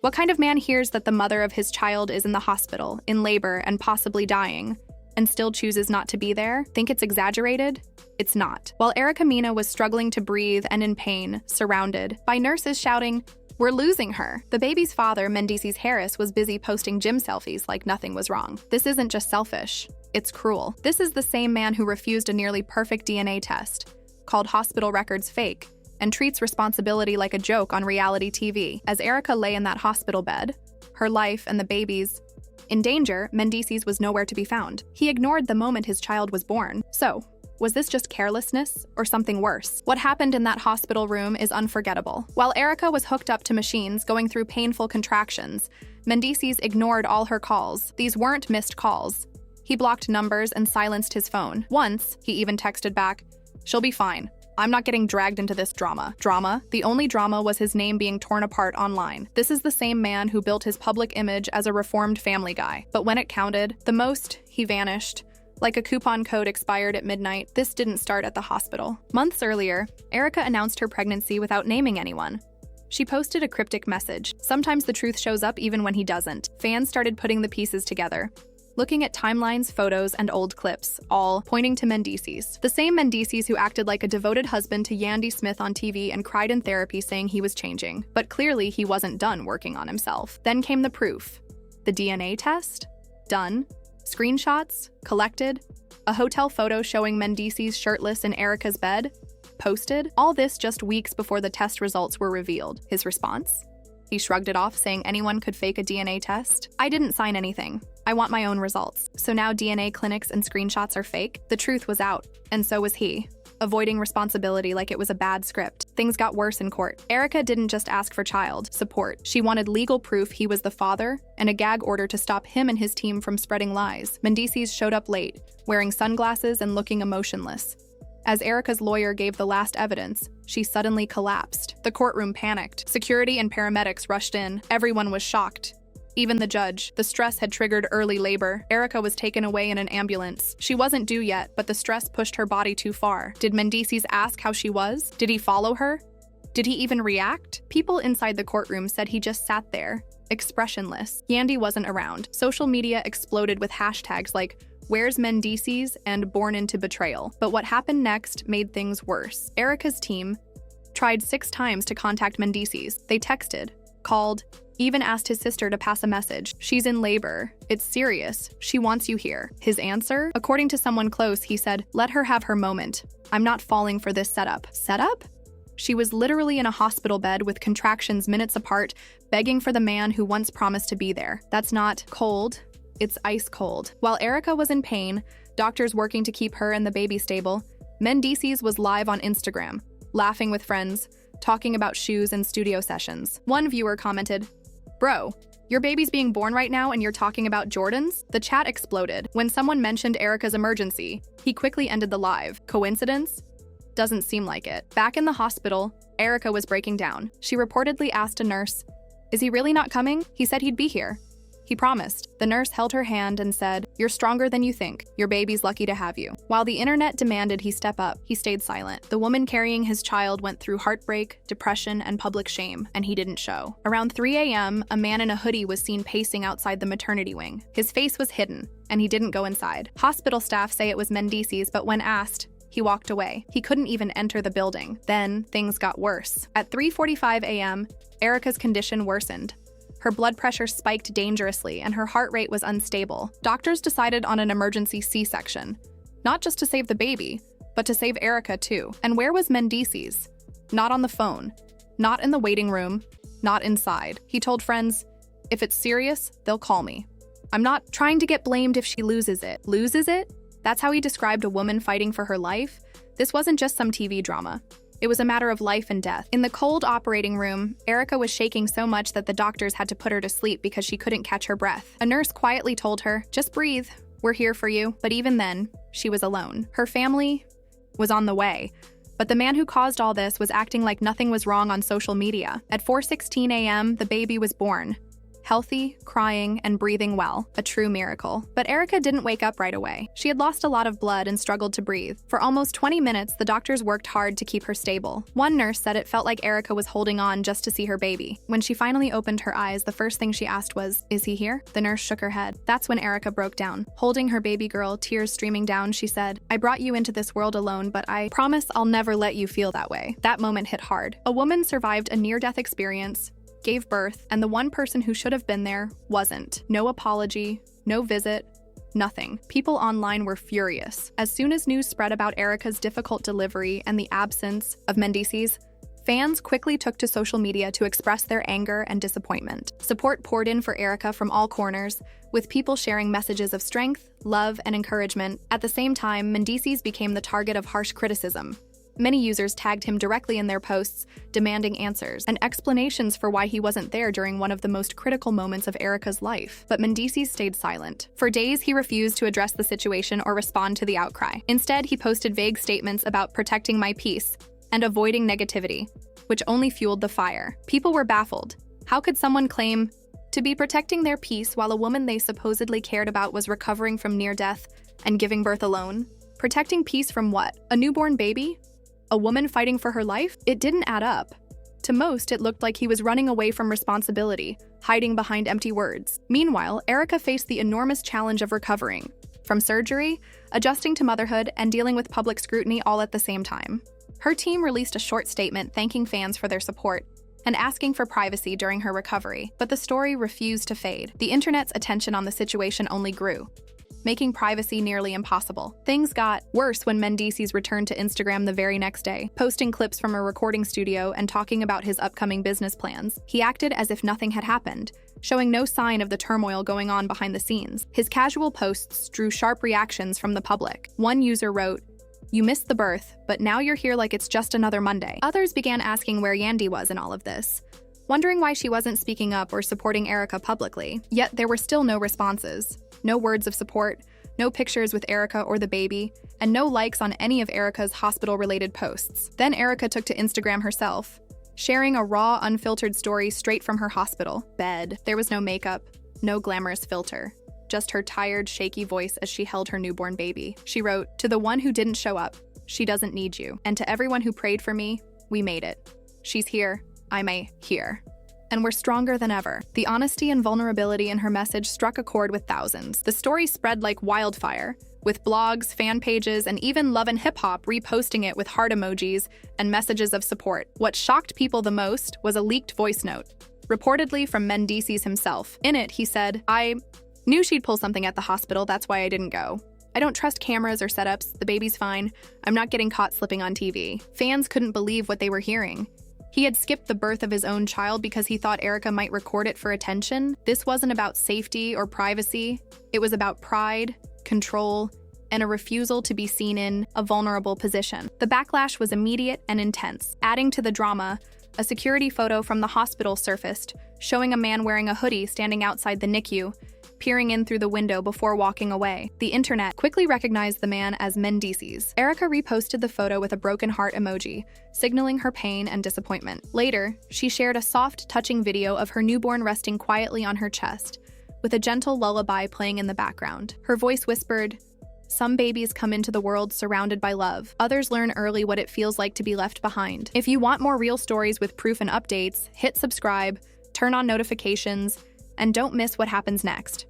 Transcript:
What kind of man hears that the mother of his child is in the hospital, in labor, and possibly dying, and still chooses not to be there? Think it's exaggerated? It's not. While Erica Mena was struggling to breathe and in pain, surrounded by nurses shouting, "We're losing her," the baby's father, Mendeecees Harris, was busy posting gym selfies like nothing was wrong. This isn't just selfish, it's cruel. This is the same man who refused a nearly perfect DNA test, called hospital records fake, and treats responsibility like a joke on reality TV. As Erica lay in that hospital bed, her life and the baby's in danger, Mendeecees was nowhere to be found. He ignored the moment his child was born. So, was this just carelessness or something worse? What happened in that hospital room is unforgettable. While Erica was hooked up to machines going through painful contractions, Mendeecees ignored all her calls. These weren't missed calls. He blocked numbers and silenced his phone. Once, he even texted back, "She'll be fine. I'm not getting dragged into this drama." Drama? The only drama was his name being torn apart online. This is the same man who built his public image as a reformed family guy. But when it counted, the most, he vanished. Like a coupon code expired at midnight. This didn't start at the hospital. Months earlier, Erica announced her pregnancy without naming anyone. She posted a cryptic message. Sometimes the truth shows up even when he doesn't. Fans started putting the pieces together, looking at timelines, photos, and old clips, all pointing to Mendeecees. The same Mendeecees who acted like a devoted husband to Yandy Smith on TV and cried in therapy saying he was changing. But clearly he wasn't done working on himself. Then came the proof. The DNA test? Done. Screenshots? Collected. A hotel photo showing Mendeecees shirtless in Erica's bed? Posted. All this just weeks before the test results were revealed. His response? He shrugged it off, saying anyone could fake a DNA test. "I didn't sign anything. I want my own results." So now DNA clinics and screenshots are fake? The truth was out, and so was he, avoiding responsibility like it was a bad script. Things got worse in court. Erica didn't just ask for child support. She wanted legal proof he was the father and a gag order to stop him and his team from spreading lies. Mendeecees showed up late, wearing sunglasses and looking emotionless. As Erica's lawyer gave the last evidence, she suddenly collapsed. The courtroom panicked. Security and paramedics rushed in. Everyone was shocked. Even the judge. The stress had triggered early labor. Erica was taken away in an ambulance. She wasn't due yet, but the stress pushed her body too far. Did Mendeecees ask how she was? Did he follow her? Did he even react? People inside the courtroom said he just sat there, expressionless. Yandy wasn't around. Social media exploded with hashtags like "Where's Mendeecees?" and "Born into Betrayal." But what happened next made things worse. Erica's team tried 6 times to contact Mendeecees. They texted, called, even asked his sister to pass a message. "She's in labor. It's serious. She wants you here." His answer? According to someone close, he said, "Let her have her moment. I'm not falling for this setup." Setup? She was literally in a hospital bed with contractions minutes apart, begging for the man who once promised to be there. That's not cold. It's ice cold. While Erica was in pain, doctors working to keep her and the baby stable, Mendeecees was live on Instagram, laughing with friends, talking about shoes and studio sessions. One viewer commented, "Bro, your baby's being born right now and you're talking about Jordans?" The chat exploded. When someone mentioned Erica's emergency, he quickly ended the live. Coincidence? Doesn't seem like it. Back in the hospital, Erica was breaking down. She reportedly asked a nurse, "Is he really not coming? He said he'd be here." He promised. The nurse held her hand and said, "You're stronger than you think. Your baby's lucky to have you." While the internet demanded he step up, he stayed silent. The woman carrying his child went through heartbreak, depression, and public shame, and he didn't show. Around 3 a.m., a man in a hoodie was seen pacing outside the maternity wing. His face was hidden, and he didn't go inside. Hospital staff say it was Mendeecees, but when asked, he walked away. He couldn't even enter the building. Then, things got worse. At 3:45 a.m., Erica's condition worsened. Her blood pressure spiked dangerously and her heart rate was unstable. Doctors decided on an emergency C-section, not just to save the baby, but to save Erica too. And where was Mendeecees? Not on the phone, not in the waiting room, not inside. He told friends, "If it's serious, they'll call me. I'm not trying to get blamed if she loses it." Loses it? That's how he described a woman fighting for her life? This wasn't just some TV drama. It was a matter of life and death. In the cold operating room, Erica was shaking so much that the doctors had to put her to sleep because she couldn't catch her breath. A nurse quietly told her, "Just breathe. We're here for you." But even then, she was alone. Her family was on the way. But the man who caused all this was acting like nothing was wrong on social media. At 4:16 a.m., the baby was born. healthy, crying, and breathing well, a true miracle. But Erica didn't wake up right away. She had lost a lot of blood and struggled to breathe. For almost 20 minutes, the doctors worked hard to keep her stable. One nurse said it felt like Erica was holding on just to see her baby. When she finally opened her eyes, the first thing she asked was, "Is he here?" The nurse shook her head. That's when Erica broke down. Holding her baby girl, tears streaming down, she said, "I brought you into this world alone, but I promise I'll never let you feel that way." That moment hit hard. A woman survived a near-death experience, gave birth, and the one person who should have been there wasn't. No apology, no visit, nothing. People online were furious. As soon as news spread about Erica's difficult delivery and the absence of Mendeecees, fans quickly took to social media to express their anger and disappointment. Support poured in for Erica from all corners, with people sharing messages of strength, love, and encouragement. At the same time, Mendeecees became the target of harsh criticism. Many users tagged him directly in their posts, demanding answers and explanations for why he wasn't there during one of the most critical moments of Erica's life. But Mendeecees stayed silent. For days, he refused to address the situation or respond to the outcry. Instead, he posted vague statements about protecting my peace and avoiding negativity, which only fueled the fire. People were baffled. How could someone claim to be protecting their peace while a woman they supposedly cared about was recovering from near death and giving birth alone? Protecting peace from what? A newborn baby? A woman fighting for her life? It didn't add up. To most, it looked like he was running away from responsibility, hiding behind empty words. Meanwhile, Erica faced the enormous challenge of recovering from surgery, adjusting to motherhood, and dealing with public scrutiny all at the same time. Her team released a short statement thanking fans for their support and asking for privacy during her recovery, but the story refused to fade. The internet's attention on the situation only grew, making privacy nearly impossible. Things got worse when Mendeecees returned to Instagram the very next day, posting clips from a recording studio and talking about his upcoming business plans. He acted as if nothing had happened, showing no sign of the turmoil going on behind the scenes. His casual posts drew sharp reactions from the public. One user wrote, "You missed the birth, but now you're here like it's just another Monday." Others began asking where Yandy was in all of this, wondering why she wasn't speaking up or supporting Erica publicly. Yet there were still no responses. No words of support, no pictures with Erica or the baby, and no likes on any of Erica's hospital-related posts. Then Erica took to Instagram herself, sharing a raw, unfiltered story straight from her hospital bed. There was no makeup, no glamorous filter, just her tired, shaky voice as she held her newborn baby. She wrote, "To the one who didn't show up, she doesn't need you. And to everyone who prayed for me, we made it. She's here, I'm here. And we're stronger than ever." The honesty and vulnerability in her message struck a chord with thousands. The story spread like wildfire, with blogs, fan pages, and even Love and Hip Hop reposting it with heart emojis and messages of support. What shocked people the most was a leaked voice note, reportedly from Mendeecees himself. In it, he said, "I knew she'd pull something at the hospital, that's why I didn't go. I don't trust cameras or setups, the baby's fine, I'm not getting caught slipping on TV." Fans couldn't believe what they were hearing. He had skipped the birth of his own child because he thought Erica might record it for attention. This wasn't about safety or privacy. It was about pride, control, and a refusal to be seen in a vulnerable position. The backlash was immediate and intense. Adding to the drama, a security photo from the hospital surfaced, showing a man wearing a hoodie standing outside the NICU, peering in through the window before walking away. The internet quickly recognized the man as Mendeecees. Erica reposted the photo with a broken heart emoji, signaling her pain and disappointment. Later, she shared a soft, touching video of her newborn resting quietly on her chest, with a gentle lullaby playing in the background. Her voice whispered, "Some babies come into the world surrounded by love. Others learn early what it feels like to be left behind." If you want more real stories with proof and updates, hit subscribe, turn on notifications, and don't miss what happens next.